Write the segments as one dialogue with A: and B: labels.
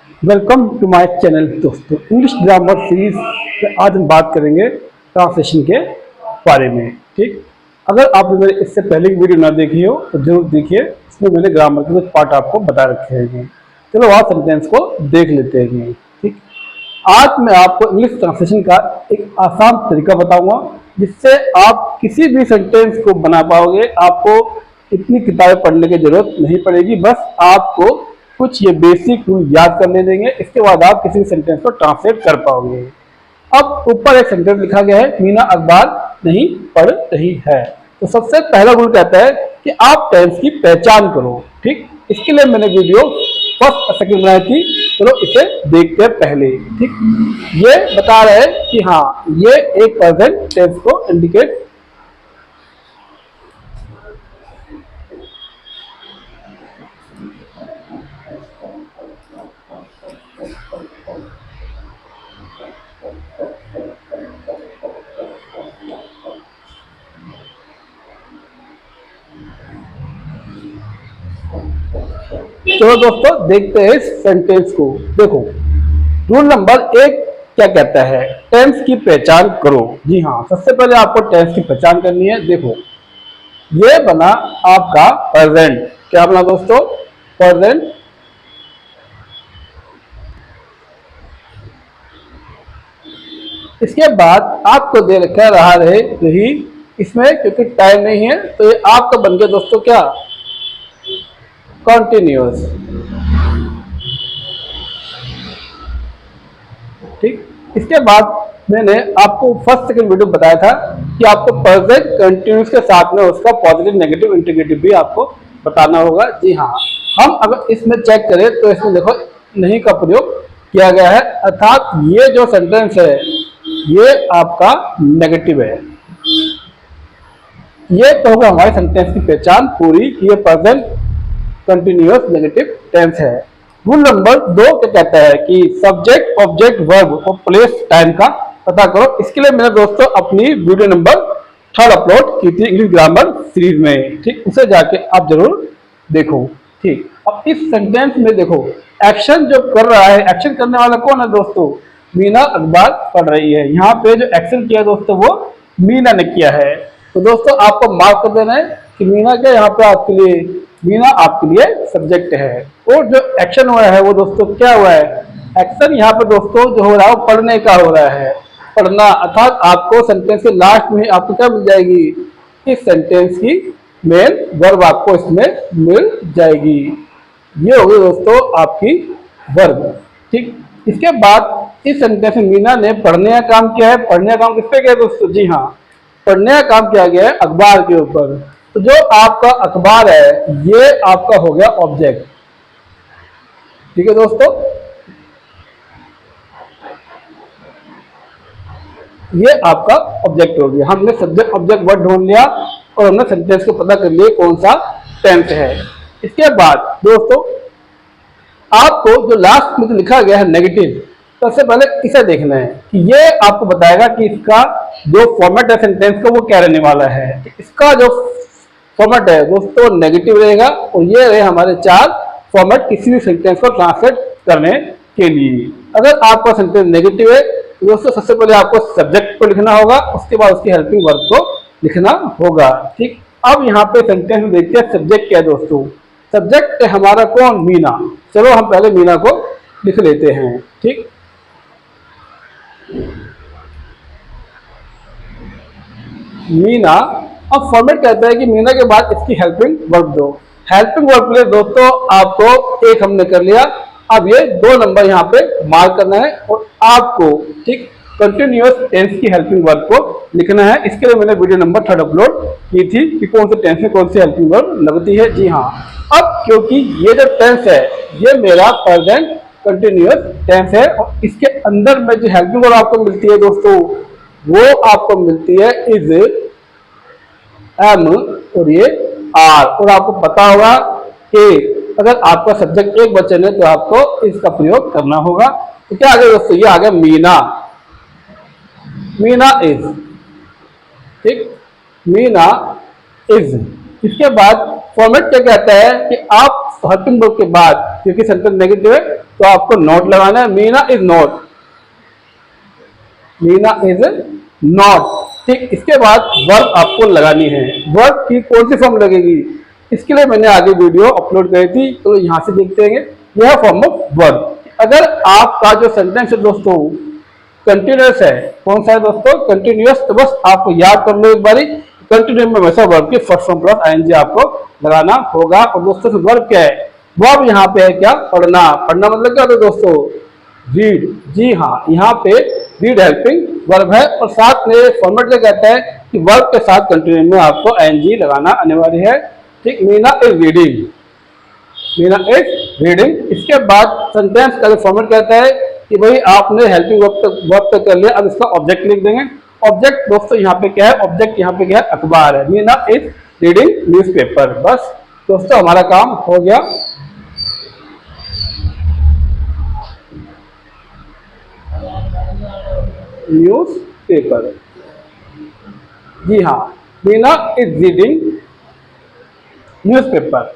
A: Welcome to my channel दोस्तों। English grammar series में आज हम बात करेंगे ट्रांसलेशन के बारे में। ठीक, अगर आपने मेरे इससे पहले की वीडियो ना देखी हो तो जरूर देखिए। इसमें मैंने ग्रामर के कुछ पार्ट आपको बता रखे हैं। चलो आज सेंटेंस को देख लेते हैं। ठीक, आज मैं आपको इंग्लिश ट्रांसलेशन का एक आसान तरीका बताऊंगा जिससे आप किसी भी सेंटेंस को बना पाओगे। आपको इतनी किताबें पढ़ने की जरूरत नहीं पड़ेगी, बस आपको कुछ ये बेसिक रूल याद कर ले देंगे। इसके बाद आप किसी भी सेंटेंस को ट्रांसलेट कर पाओगे। अब ऊपर एक सेंटेंस लिखा गया है, मीना अखबार नहीं पढ़ रही है। तो सबसे पहला रूल कहता है कि आप टेंस की पहचान करो। ठीक, इसके लिए मैंने वीडियो फर्स्ट और सेकंड बनाई थी। चलो इसे देखते हैं पहले। ठीक, ये बता रहे हैं कि हाँ ये एक प्रेजेंट टेंस को इंडिकेट चलो दोस्तों देखते हैं इस सेंटेंस को। देखो रूल नंबर 1 क्या कहता है, टेंस की पहचान करो। जी हाँ, सबसे पहले आपको टेंस की पहचान करनी है। देखो ये बना आपका प्रेजेंट। क्या बना दोस्तों? प्रेजेंट। इसके बाद आपको दे रखा रही इसमें, क्योंकि टाइम नहीं है तो ये आपका बन गया दोस्तों क्या, कॉन्टिन्यूअस। ठीक, इसके बाद मैंने आपको फर्स्ट सेकंड वीडियो बताया था कि आपको प्रेजेंट कंटिन्यूअस के साथ में उसका पॉजिटिव नेगेटिव इंटीग्रेटिव भी आपको बताना होगा। जी हाँ, हम अगर इसमें चेक करें तो इसमें देखो नहीं का प्रयोग किया गया है, अर्थात ये जो सेंटेंस है ये आपका नेगेटिव है। ये तो होगा हमारे सेंटेंस की पहचान पूरी कि ये प्रेजेंट कंटिन्यूअस नेगेटिव टेंस है। रूल नंबर 2 क्या कहता है कि सब्जेक्ट ऑब्जेक्ट वर्ब और प्लेस टाइम का पता करो। इसके लिए मैंने दोस्तों अपनी वीडियो नंबर 3 अपलोड की थी इंग्लिश ग्रामर सीरीज में। ठीक, उसे जाके आप जरूर देखो। ठीक, अब इस सेंटेंस में देखो एक्शन जो कर रहा है, एक्शन करने वाला कौन है दोस्तों? मीना अखबार पढ़ रही है। यहाँ पे जो एक्शन किया दोस्तों वो मीना ने किया है। तो दोस्तों आपको मार्क कर देना है कि मीना क्या यहाँ पे आपके लिए, मीना आपके लिए सब्जेक्ट है। और जो एक्शन हुआ है वो दोस्तों क्या हुआ है, एक्शन यहाँ पे दोस्तों जो हो रहा है वो पढ़ने का हो रहा है, पढ़ना। अर्थात आपको सेंटेंस के लास्ट में आपको क्या मिल जाएगी, इस सेंटेंस की मेन वर्ब आपको इसमें मिल जाएगी। ये होगी दोस्तों आपकी वर्ब। ठीक, इसके बाद इस सेंटेंस में मीना ने पढ़ने का काम किया है। पढ़ने का काम किस पे किया दोस्तों? जी हाँ, पढ़ने का काम किया गया है अखबार के ऊपर। तो जो आपका अखबार है ये आपका हो गया ऑब्जेक्ट। ठीक है दोस्तों, ये आपका ऑब्जेक्ट हो गया। हमने सब्जेक्ट ऑब्जेक्ट वर्ड ढूंढ लिया और हमने सेंटेंस को पता कर लिया कौन सा टेंस है। इसके बाद दोस्तों आपको जो लास्ट में लिखा गया है नेगेटिव, सबसे पहले इसे देखना है कि ये आपको बताएगा कि इसका जो फॉर्मेट है सेंटेंस का वो क्या रहने वाला है। इसका जो फॉर्मेट है दोस्तों नेगेटिव रहेगा और ये रहे हमारे 4 फॉर्मेट किसी भी सेंटेंस को ट्रांसलेट करने के लिए। अगर आपका सेंटेंस नेगेटिव है तो दोस्तों सबसे पहले आपको सब्जेक्ट को लिखना होगा, उसके बाद उसकी हेल्पिंग वर्ब को लिखना होगा। ठीक, अब यहाँ पे सेंटेंस में देखते हैं सब्जेक्ट क्या है दोस्तों। सब्जेक्ट है हमारा कौन? मीना। चलो हम पहले मीना को लिख लेते हैं। ठीक, मीना। अब फॉर्मेट कहता है कि मीना के बाद इसकी हेल्पिंग वर्ब दो। हेल्पिंग वर्ब के लिए दोस्तों आपको एक हमने कर लिया, अब ये 2 नंबर यहाँ पे मार्क करना है और आपको ठीक कंटिन्यूअस टेंस की हेल्पिंग वर्ब को लिखना है। इसके लिए मैंने वीडियो नंबर 3 अपलोड की थी कि कौन से टेंस में कौन सी हेल्पिंग वर्ब लगती है। जी हाँ, अब क्योंकि ये जो टेंस है ये मेरा प्रेजेंट कंटिन्यूअस टेंस है और इसके अंदर में जो हेल्पिंग वर्ब आपको मिलती है दोस्तों वो आपको मिलती है इज, एम और ये आर। और आपको पता होगा कि अगर आपका सब्जेक्ट एक वचन है तो आपको इसका प्रयोग करना होगा। तो क्या आ गया दोस्तों? ये आ गया मीना। मीना इज। ठीक, मीना इज। इसके बाद फॉर्मेट क्या कहता है कि आप हेल्पिंग वर्ब के बाद, क्योंकि सेंटेंस नेगेटिव है तो आपको नॉट लगाना है। Meena is not, Meena is not. ठीक, इसके बाद वर्ब आपको लगानी है। वर्ब की कौन सी फॉर्म लगेगी, इसके लिए मैंने आगे वीडियो अपलोड करी थी, तो यहाँ से देखते हैं। यह फॉर्म ऑफ वर्ब। अगर आपका जो सेंटेंस है दोस्तों कंटिन्यूअस है, कौन सा है दोस्तों, कंटिन्यूअस, तो बस आपको याद कर लो एक बारी, कंटिन्यूअस में हमेशा वर्ब की फर्स्ट फॉर्म प्लस आईएनजी आपको लगाना होगा। और दोस्तों वर्ब क्या है, वर्ब यहाँ पे है क्या, पढ़ना। पढ़ना मतलब क्या होता है दोस्तों, रीड। जी हाँ, यहाँ पे रीड हेल्पिंग वर्ब है। और साथ में फॉर्मेट क्या कहता है कि वर्ब के साथ कंटिन्यू में आपको आईएनजी लगाना अनिवार्य है। ठीक, Meena is reading, Meena is reading. इसके बाद सेंटेंस का जो फॉर्मेट कहता है कि भाई आपने हेल्पिंग वर्ब तक कर लिया, अब इसका ऑब्जेक्ट लिख देंगे। ऑब्जेक्ट दोस्तों यहाँ पे क्या है, ऑब्जेक्ट यहाँ पे क्या है, अखबार है। Meena is reading newspaper. बस दोस्तों हमारा काम हो गया। न्यूज़पेपर, जी हाँ, मीना इज रीडिंग न्यूज़पेपर।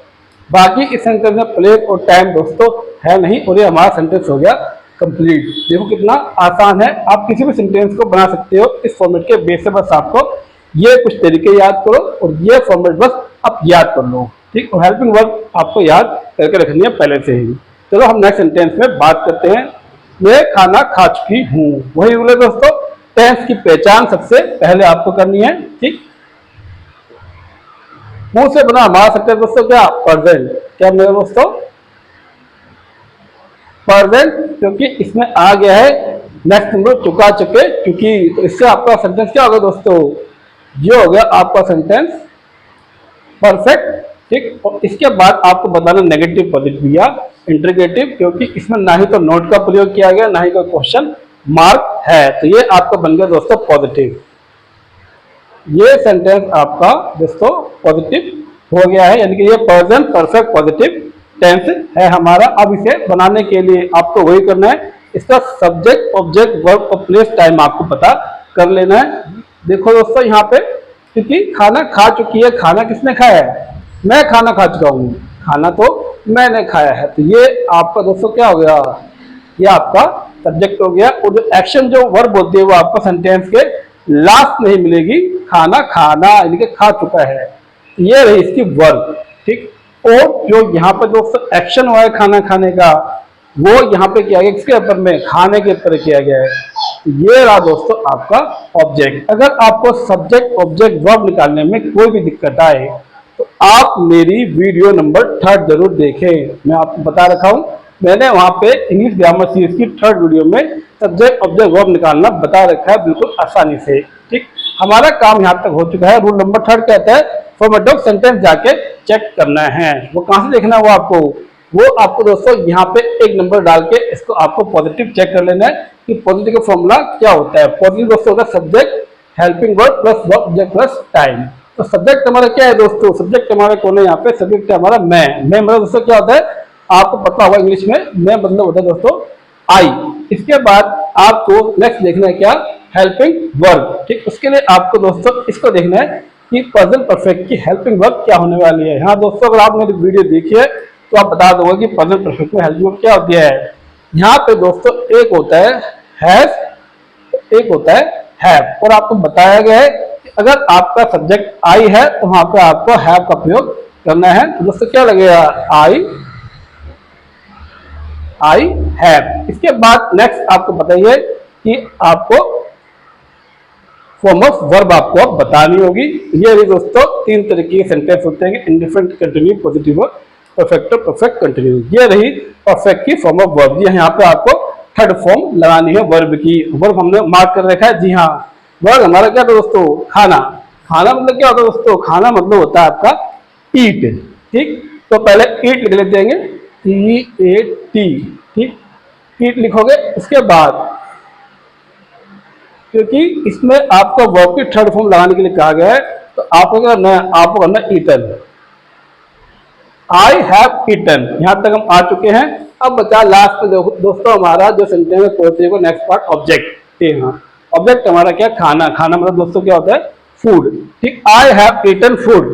A: बाकी इस सेंटेंस में प्लेस और टाइम दोस्तों है नहीं, और ये हमारा सेंटेंस हो गया कंप्लीट। देखो कितना आसान है, आप किसी भी सेंटेंस को बना सकते हो इस फॉर्मेट के बेस से। बस आपको ये कुछ तरीके याद करो और ये फॉर्मेट बस आप याद कर लो। ठीक, और हेल्पिंग वर्ब आपको याद करके रखनी है पहले से ही। चलो हम नेक्स्ट सेंटेंस में बात करते हैं। मैं खाना खा चुकी हूँ। वही बोले दोस्तों, टेंस की पहचान सबसे पहले आपको करनी है। ठीक, मुंह से बना हमारा सेंटेंस दोस्तों क्या, प्रेजेंट। क्या मेरे दोस्तों, प्रेजेंट, क्योंकि इसमें आ गया है नेक्स्ट नंबर चुका, चुके, चुकी। तो इससे आपका सेंटेंस क्या होगा दोस्तों, ये हो गया आपका सेंटेंस परफेक्ट। ठीक, और इसके बाद आपको बताना नेगेटिव, पॉजिटिव या इंटरोगेटिव, क्योंकि इसमें ना ही तो नोट का प्रयोग किया गया, ना ही कोई क्वेश्चन मार्क है। तो ये आपका बन गया दोस्तों पॉजिटिव। ये सेंटेंस आपका दोस्तों पॉजिटिव हो गया है, यानी कि ये प्रेजेंट परफेक्ट पॉजिटिव टेंस है हमारा। अब इसे बनाने के लिए आपको वही करना है, इसका सब्जेक्ट ऑब्जेक्ट वर्ब और प्लेस टाइम आपको पता कर लेना है। देखो दोस्तों यहाँ पे, क्योंकि खाना खा चुकी है, खाना किसने खाया है, मैं खाना खा चुका हूँ, खाना तो मैंने खाया है। तो ये आपका दोस्तों क्या हो गया, ये आपका सब्जेक्ट हो गया। और जो एक्शन जो वर्ब होती है वो आपको सेंटेंस के लास्ट में ही मिलेगी, खाना खाना, यानी कि खा चुका है, ये रही इसकी वर्ब। ठीक, और जो यहाँ पे दोस्तों एक्शन हुआ है खाना खाने का, वो यहाँ पे किया गया किसके ऊपर में, खाने के ऊपर किया गया है। ये रहा दोस्तों आपका ऑब्जेक्ट। अगर आपको सब्जेक्ट ऑब्जेक्ट वर्ब निकालने में कोई भी दिक्कत आए तो आप मेरी वीडियो नंबर 3 जरूर देखें। मैं आपको बता रखा हूँ, मैंने वहां पे इंग्लिश ग्रामर सीरीज की 3rd वीडियो में सब्जेक्ट ऑब्जेक्ट वर्ब निकालना बता रखा है बिल्कुल आसानी से। ठीक, हमारा काम यहाँ तक हो चुका है। रूल नंबर 3 कहता है फॉर्मेट ऑफ सेंटेंस जाके चेक करना है। वो कहाँ से देखना है, वो आपको दोस्तों यहाँ पे एक नंबर डाल के इसको आपको पॉजिटिव चेक कर लेना है कि पॉजिटिव का फॉर्मूला क्या होता है। पॉजिटिव दोस्तों होता है subject helping verb plus verb object plus time. तो सब्जेक्ट हमारा क्या है दोस्तों, सब्जेक्ट हमारा कौन है यहाँ पे, सब्जेक्ट है हमारा मैं मतलब दोस्तों क्या होता है, आपको पता होगा इंग्लिश में मैं मतलब होता है दोस्तों आई। इसके बाद आपको नेक्स्ट देखना है क्या, हेल्पिंग वर्ब। ठीक, उसके लिए आपको दोस्तों इसको देखना है कि प्रेजेंट परफेक्ट की हेल्पिंग वर्ब क्या होने वाली है। यहाँ दोस्तों अगर आप मेरी वीडियो देखिए तो आप बता दोगे कि प्रेजेंट परफेक्ट में हेल्पिंग वर्ब क्या होती है। यहाँ पे दोस्तों एक होता है हैज, एक होता है हैव, और आपको बताया गया है कि अगर आपका सब्जेक्ट आई है तो वहां पे आपको हैव का प्रयोग करना है। तो दोस्तों क्या लगेगा, आई हैव। इसके बाद नेक्स्ट आपको बताइए कि आपको फॉर्म ऑफ वर्ब आपको अब बतानी होगी। ये भी दोस्तों 3 तरीके के सेंटेंस होते हैं, इंडिफरेंट कंटिन्यू, पॉजिटिव और परफेक्ट और परफेक्ट कंटिन्यू। ये रही परफेक्ट की फॉर्म ऑफ वर्ब। यहाँ पे आपको 3rd फॉर्म लगानी है वर्ब की। वर्ब हमने मार्क कर रखा है, जी हाँ। वर्ब हमारा क्या था दोस्तों, खाना। खाना मतलब क्या होता है दोस्तों, खाना मतलब होता है आपका ईट। ठीक, तो पहले ईट लिख लेते हैं, EAT। ठीक, ईट लिखोगे। उसके बाद क्योंकि इसमें आपको वर्ब की 3rd फॉर्म लगाने के लिए कहा गया है तो आपको क्या करना है, आपको करना ईटन। आई हैव ईटन, यहां तक हम आ चुके हैं। अब बचा लास्ट में दोस्तों हमारा जो सेंटेंस में पहुंचेगा नेक्स्ट पार्ट ऑब्जेक्ट। हाँ, ऑब्जेक्ट हमारा क्या, खाना। खाना मतलब दोस्तों क्या होता है, फूड। ठीक, I have eaten food.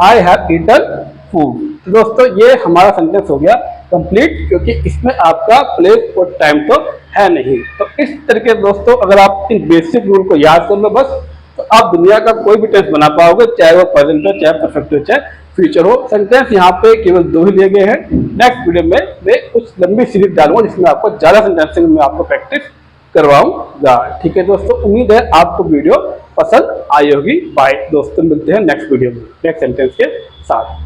A: I have eaten food. तो दोस्तों ये हमारा सेंटेंस हो गया कंप्लीट, क्योंकि इसमें आपका प्लेस और टाइम तो है नहीं। तो इस तरीके दोस्तों अगर आप इन बेसिक रूल को याद कर लो बस, तो आप दुनिया का कोई भी टेंस बना पाओगे, चाहे वो प्रेजेंट हो, चाहे परफेक्ट हो, चाहे फ्यूचर हो। सेंटेंस यहाँ पे केवल 2 ही दिए गए हैं। नेक्स्ट वीडियो में मैं कुछ लंबी सीरीज डालूंगा जिसमें आपको ज्यादा सेंटेंसिंग में आपको प्रैक्टिस करवाऊंगा। ठीक है दोस्तों, उम्मीद है आपको वीडियो पसंद आई होगी। बाय दोस्तों, मिलते हैं नेक्स्ट वीडियो में नेक्स्ट सेंटेंस के साथ।